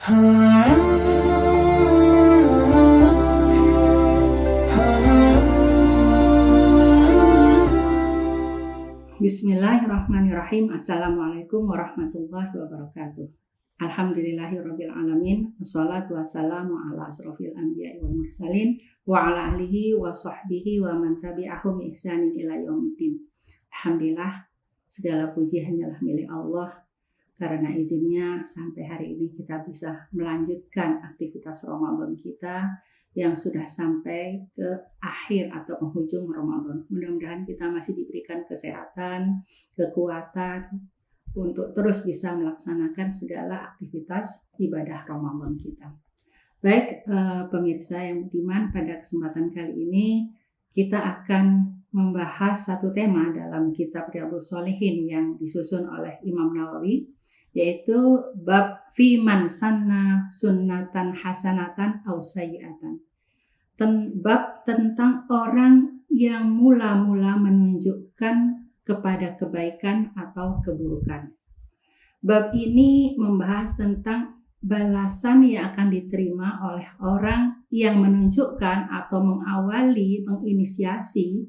Bismillahirrahmanirrahim. Assalamualaikum warahmatullahi wabarakatuh. Alhamdulillahirabbil alamin. Wassalatu wassalamu ala asrofil anbiya'i wal mursalin wa ala alihi wa sahbihi wa man tabi'ahum bi ihsanin ila yaumiddin. Alhamdulillah, segala puji hanyalah milik Allah. Karena izinnya sampai hari ini kita bisa melanjutkan aktivitas Ramadan kita yang sudah sampai ke akhir atau penghujung Ramadan. Mudah-mudahan kita masih diberikan kesehatan, kekuatan untuk terus bisa melaksanakan segala aktivitas ibadah Ramadan kita. Baik, pemirsa yang budiman, pada kesempatan kali ini kita akan membahas satu tema dalam kitab Riyadhus Shalihin yang disusun oleh Imam Nawawi, yaitu bab fi man sanna sunnatan hasanatan aw sayyi'atan. Bab tentang orang yang mula-mula menunjukkan kepada kebaikan atau keburukan. Bab ini membahas tentang balasan yang akan diterima oleh orang yang menunjukkan atau mengawali, menginisiasi,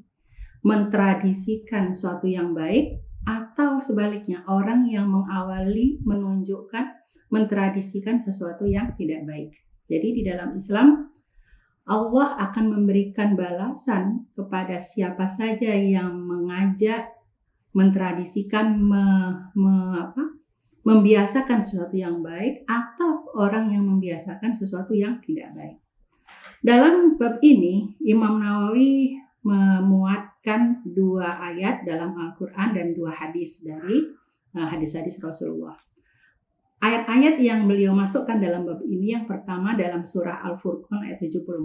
mentradisikan suatu yang baik, atau sebaliknya orang yang mengawali, menunjukkan, mentradisikan sesuatu yang tidak baik. Jadi di dalam Islam, Allah akan memberikan balasan kepada siapa saja yang mengajak, mentradisikan, membiasakan sesuatu yang baik, atau orang yang membiasakan sesuatu yang tidak baik. Dalam bab ini, Imam Nawawi memuatkan 2 ayat dalam Al-Quran dan 2 hadis dari hadis-hadis Rasulullah. Ayat-ayat yang beliau masukkan dalam bab ini, yang pertama dalam surah Al-Furqan ayat 74,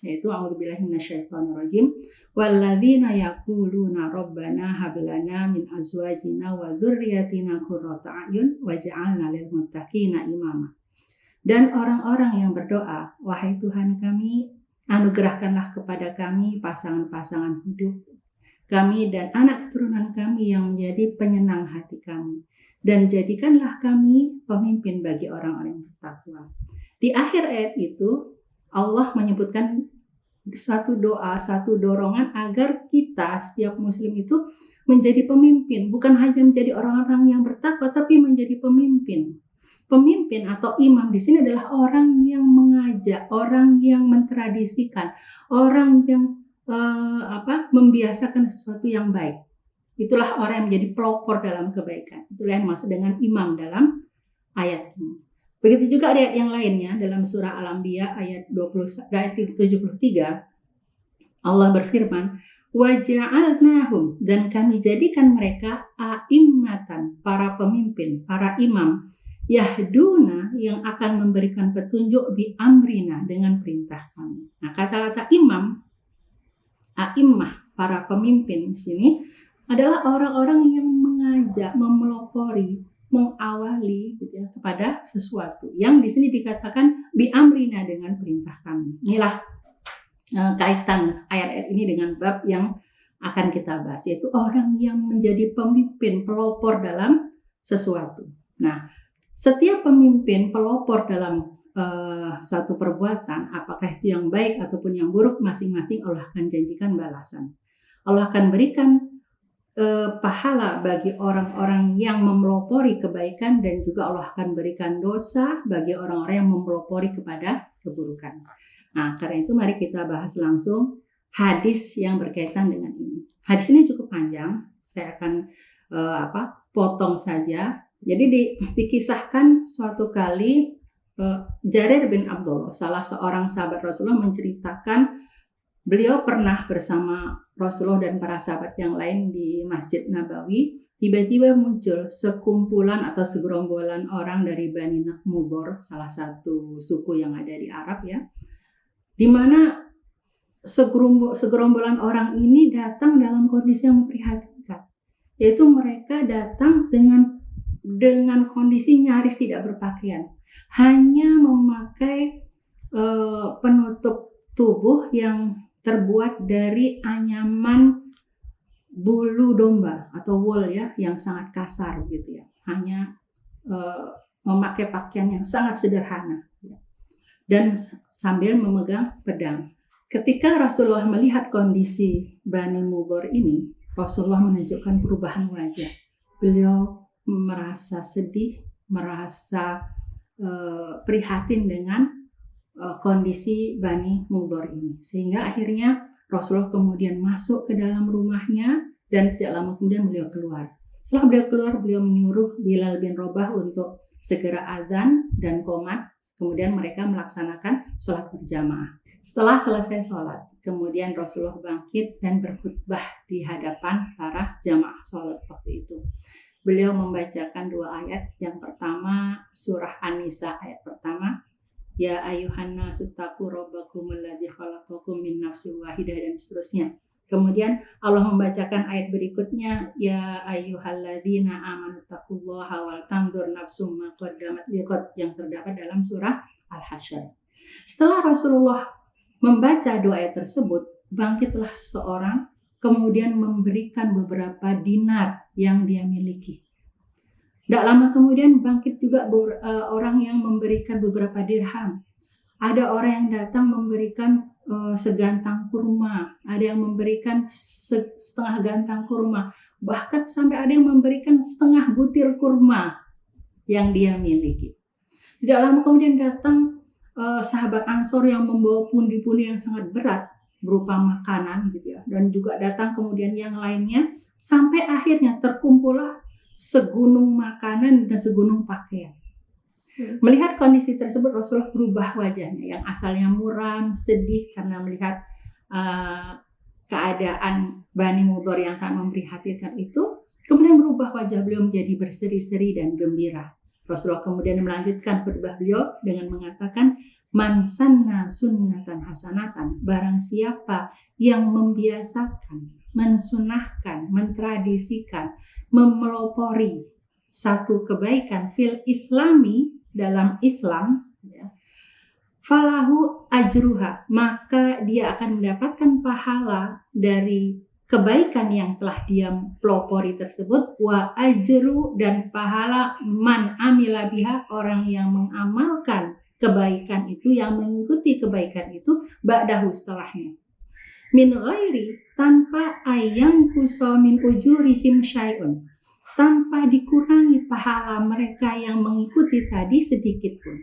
yaitu a'udzubillahi minasyaitonirrajim, walladzina yaquluna rabbana hab lana min azwajina wa dzurriyyatina qurrata a'yun waj'alna lil muttaqina imama. Dan orang-orang yang berdoa, wahai Tuhan kami, anugerahkanlah kepada kami pasangan-pasangan hidup kami dan anak keturunan kami yang menjadi penyenang hati kami. Dan jadikanlah kami pemimpin bagi orang-orang yang bertakwa. Di akhir ayat itu, Allah menyebutkan suatu doa, satu dorongan agar kita, setiap muslim itu menjadi pemimpin. Bukan hanya menjadi orang-orang yang bertakwa, tapi menjadi pemimpin. Pemimpin atau imam di sini adalah orang yang mengajak, orang yang mentradisikan, orang yang membiasakan sesuatu yang baik. Itulah orang yang menjadi pelopor dalam kebaikan. Itulah yang dimaksud dengan imam dalam ayat ini. Begitu juga ayat yang lainnya dalam surah Al-Anbiya ayat 73, Allah berfirman, waja'alnahum, dan kami jadikan mereka a'immatan, para pemimpin, para imam, yahduna, yang akan memberikan petunjuk bi amrina, dengan perintah kami. Nah, kata-kata imam, a'immah, para pemimpin di sini adalah orang-orang yang mengajak, memelopori, mengawali gitu ya, kepada sesuatu yang di sini dikatakan bi amrina, dengan perintah kami. Inilah kaitan ayat-ayat ini dengan bab yang akan kita bahas, yaitu orang yang menjadi pemimpin, pelopor dalam sesuatu. Nah, setiap pemimpin, pelopor dalam suatu perbuatan, apakah itu yang baik ataupun yang buruk, masing-masing Allah akan janjikan balasan. Allah akan berikan pahala bagi orang-orang yang memelopori kebaikan, dan juga Allah akan berikan dosa bagi orang-orang yang memelopori kepada keburukan. Nah, karena itu mari kita bahas langsung hadis yang berkaitan dengan ini. Hadis ini cukup panjang, saya akan potong saja. Jadi dikisahkan suatu kali Jarir bin Abdullah, salah seorang sahabat Rasulullah, menceritakan beliau pernah bersama Rasulullah dan para sahabat yang lain di Masjid Nabawi. Tiba-tiba muncul sekumpulan atau segerombolan orang dari Bani Mudhor, salah satu suku yang ada di Arab ya, di mana segerombolan orang ini datang dalam kondisi yang memprihatinkan, yaitu mereka datang dengan kondisi nyaris tidak berpakaian, hanya memakai penutup tubuh yang terbuat dari anyaman bulu domba atau wool ya, yang sangat kasar gitu ya. Hanya memakai pakaian yang sangat sederhana dan sambil memegang pedang. Ketika Rasulullah melihat kondisi Bani Mudhar ini, Rasulullah menunjukkan perubahan wajah. Beliau merasa sedih, merasa prihatin dengan kondisi Bani Mudhar ini. Sehingga akhirnya Rasulullah kemudian masuk ke dalam rumahnya dan tidak lama kemudian beliau keluar. Setelah beliau keluar, beliau menyuruh Bilal bin Rabah untuk segera azan dan qomat. Kemudian mereka melaksanakan sholat berjamaah. Setelah selesai sholat, kemudian Rasulullah bangkit dan berkhutbah di hadapan para jamaah sholat waktu itu. Beliau membacakan 2 ayat. Yang pertama surah An-Nisa ayat pertama, ya ayyuhan nasu taqu rabbakumul ladzi khalaqakum min nafsin wahidah, dan seterusnya. Kemudian Allah membacakan ayat berikutnya, ya ayyuhalladzina amanu taqullaha wal tanzur nafsum ma qaddamat liqad, yang terdapat dalam surah Al-Hasyr. Setelah Rasulullah membaca 2 ayat tersebut, bangkitlah seorang kemudian memberikan beberapa dinar yang dia miliki. Tidak lama kemudian bangkit juga orang yang memberikan beberapa dirham. Ada orang yang datang memberikan segantang kurma, ada yang memberikan setengah gantang kurma, bahkan sampai ada yang memberikan setengah butir kurma yang dia miliki. Tidak lama kemudian datang sahabat Ansor yang membawa pundi-pundi yang sangat berat berupa makanan gitu ya, dan juga datang kemudian yang lainnya, sampai akhirnya terkumpullah segunung makanan dan segunung pakaian. Melihat kondisi tersebut, Rasulullah berubah wajahnya yang asalnya muram, sedih karena melihat keadaan Bani Mudhar yang sangat memprihatinkan itu, kemudian berubah wajah beliau menjadi berseri-seri dan gembira. Rasulullah kemudian melanjutkan khutbah beliau dengan mengatakan, man sanna sunnatan hasanatan, barang siapa yang membiasakan, mensunahkan, mentradisikan, memelopori satu kebaikan fil islami, dalam Islam, ya, falahu ajruha, maka dia akan mendapatkan pahala dari kebaikan yang telah dia pelopori tersebut, wa ajru, dan pahala man amila biha, orang yang mengamalkan kebaikan itu, yang mengikuti kebaikan itu, ba'dahu, setelahnya, min ghairi, tanpa ayang kuso min ujurihim syai'un, tanpa dikurangi pahala mereka yang mengikuti tadi sedikit pun.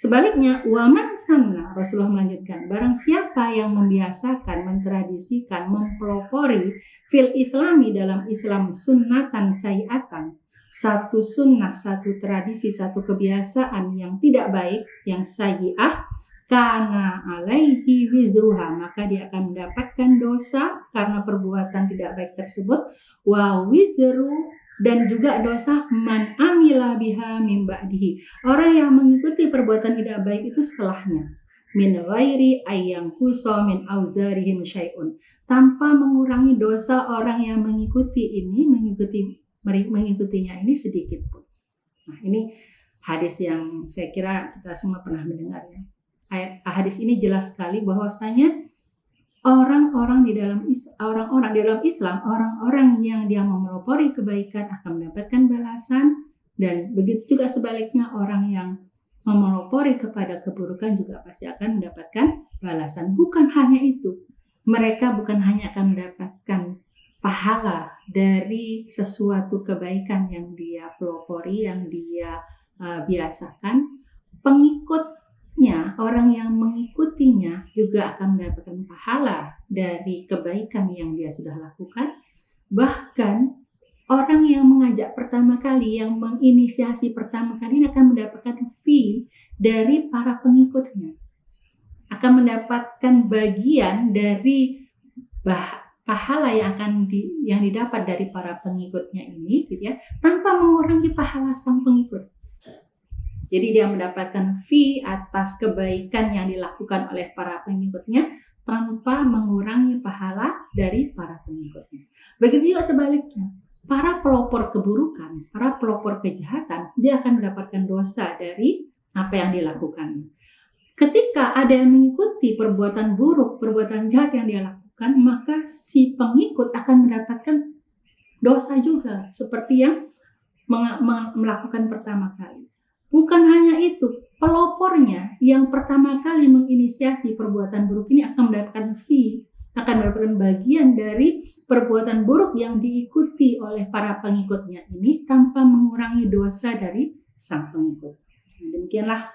Sebaliknya, waman sanna, Rasulullah melanjutkan, barang siapa yang membiasakan, mentradisikan, mempelopori fil islami, dalam Islam, sunnatan sayiatan, satu sunnah, satu tradisi, satu kebiasaan yang tidak baik, yang sayi'ah, kana alaihi wizruha, maka dia akan mendapatkan dosa karena perbuatan tidak baik tersebut, wa wizru, dan juga dosa man amila biha min ba'dihi, orang yang mengikuti perbuatan tidak baik itu setelahnya, min ghairi ayyang kuso min auzarihim syai'un, tanpa mengurangi dosa orang yang mengikutinya ini sedikit pun. Nah, ini hadis yang saya kira kita semua pernah mendengar ya. Hadis ini jelas sekali bahwasanya orang-orang dalam Islam, orang-orang yang dia memelopori kebaikan akan mendapatkan balasan, dan begitu juga sebaliknya, orang yang memelopori kepada keburukan juga pasti akan mendapatkan balasan. Bukan hanya itu, mereka bukan hanya akan mendapatkan pahala dari sesuatu kebaikan yang dia pelopori, yang dia biasakan, pengikutnya, orang yang mengikutinya juga akan mendapatkan pahala dari kebaikan yang dia sudah lakukan. Bahkan orang yang mengajak pertama kali, yang menginisiasi pertama kali, akan mendapatkan fee dari para pengikutnya, akan mendapatkan bagian dari pahala yang didapat dari para pengikutnya ini, gitu ya, tanpa mengurangi pahala sang pengikut. Jadi dia mendapatkan fee atas kebaikan yang dilakukan oleh para pengikutnya tanpa mengurangi pahala dari para pengikutnya. Begitu juga sebaliknya, para pelopor keburukan, para pelopor kejahatan, dia akan mendapatkan dosa dari apa yang dilakukan. Ketika ada yang mengikuti perbuatan buruk, perbuatan jahat yang dia lakukan, maka si pengikut akan mendapatkan dosa juga seperti yang melakukan pertama kali. Bukan hanya itu, pelopornya yang pertama kali menginisiasi perbuatan buruk ini akan mendapatkan fee, akan mendapatkan bagian dari perbuatan buruk yang diikuti oleh para pengikutnya ini tanpa mengurangi dosa dari sang pengikut. Demikianlah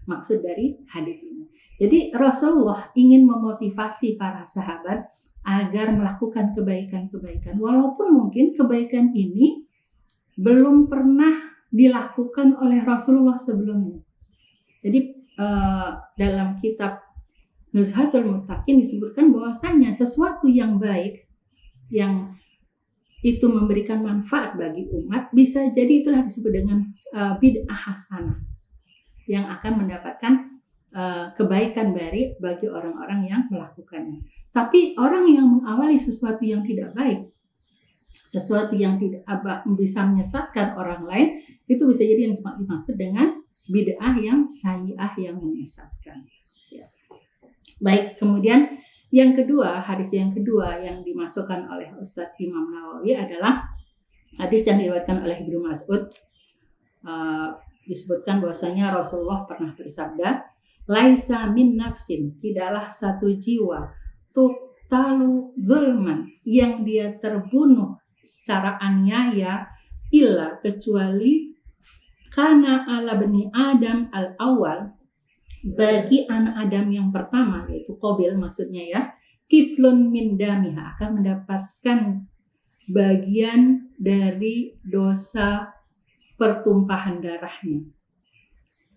maksud dari hadis ini. Jadi Rasulullah ingin memotivasi para sahabat agar melakukan kebaikan-kebaikan, walaupun mungkin kebaikan ini belum pernah dilakukan oleh Rasulullah sebelumnya. Jadi dalam kitab Nuzhatul Muttaqin disebutkan bahwasanya sesuatu yang baik yang itu memberikan manfaat bagi umat bisa jadi itulah disebut dengan bid'ah hasanah yang akan mendapatkan kebaikan bagi orang-orang yang melakukannya. Tapi orang yang mengawali sesuatu yang tidak baik, sesuatu yang tidak bisa menyesatkan orang lain, itu bisa jadi yang dimaksud dengan bid'ah yang sayyi'ah yang menyesatkan. Ya. Baik, kemudian yang kedua, hadis yang kedua yang dimasukkan oleh Ustadz Imam Nawawi adalah hadis yang diriwayatkan oleh Ibnu Mas'ud. Disebutkan bahwasanya Rasulullah pernah bersabda, laisa min nafsin, tidaklah satu jiwa tuqtalu zulman, yang dia terbunuh secara aniaya, illa kecuali kana ala bani Adam al awal, bagi anak Adam yang pertama yaitu Qabil maksudnya ya, kiflun min damiha, akan mendapatkan bagian dari dosa pertumpahan darahnya.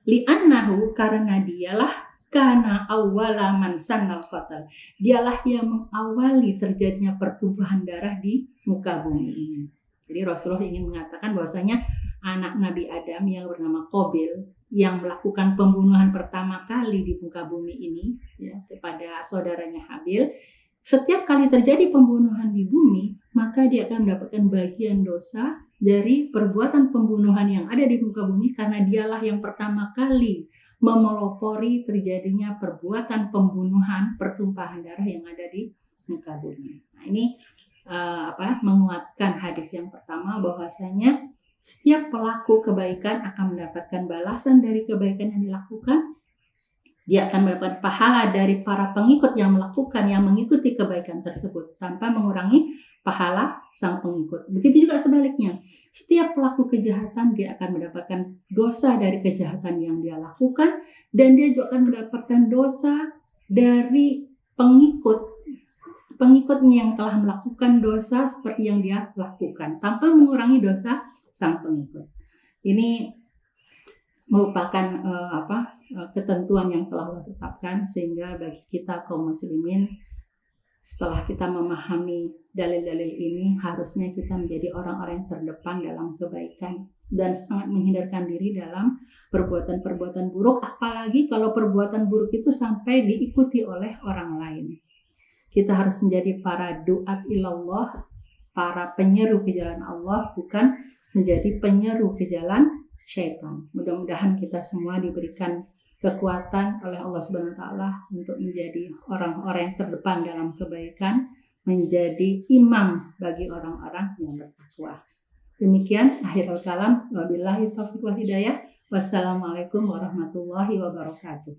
Li'annahu, karena dialah kana awwala man sannal qatl, dialah yang mengawali terjadinya pertumpahan darah di muka bumi ini. Jadi Rasulullah ingin mengatakan bahwasanya anak Nabi Adam yang bernama Qabil yang melakukan pembunuhan pertama kali di muka bumi ini ya, kepada saudaranya Habil, setiap kali terjadi pembunuhan di bumi, maka dia akan mendapatkan bagian dosa dari perbuatan pembunuhan yang ada di muka bumi, karena dialah yang pertama kali memelopori terjadinya perbuatan pembunuhan, pertumpahan darah yang ada di muka bumi. Nah, ini menguatkan hadis yang pertama bahwasanya setiap pelaku kebaikan akan mendapatkan balasan dari kebaikan yang dilakukan. Dia akan mendapatkan pahala dari para pengikut yang mengikuti kebaikan tersebut tanpa mengurangi pahala sang pengikut. Begitu juga sebaliknya. Setiap pelaku kejahatan dia akan mendapatkan dosa dari kejahatan yang dia lakukan, dan dia juga akan mendapatkan dosa dari pengikutnya yang telah melakukan dosa seperti yang dia lakukan tanpa mengurangi dosa sang pengikut. Ini merupakan ketentuan yang telah Allah tetapkan, sehingga bagi kita kaum muslimin, setelah kita memahami dalil-dalil ini, harusnya kita menjadi orang-orang yang terdepan dalam kebaikan dan sangat menghindarkan diri dalam perbuatan-perbuatan buruk, apalagi kalau perbuatan buruk itu sampai diikuti oleh orang lain. Kita harus menjadi para duat ilallah, para penyeru ke jalan Allah, bukan menjadi penyeru ke jalan syaitan. Mudah-mudahan kita semua diberikan kekuatan oleh Allah Subhanahu wa taala untuk menjadi orang-orang yang terdepan dalam kebaikan, menjadi imam bagi orang-orang yang bertakwa. Demikian akhirul kalam, wabillahi taufiq wal hidayah. Wassalamualaikum warahmatullahi wabarakatuh.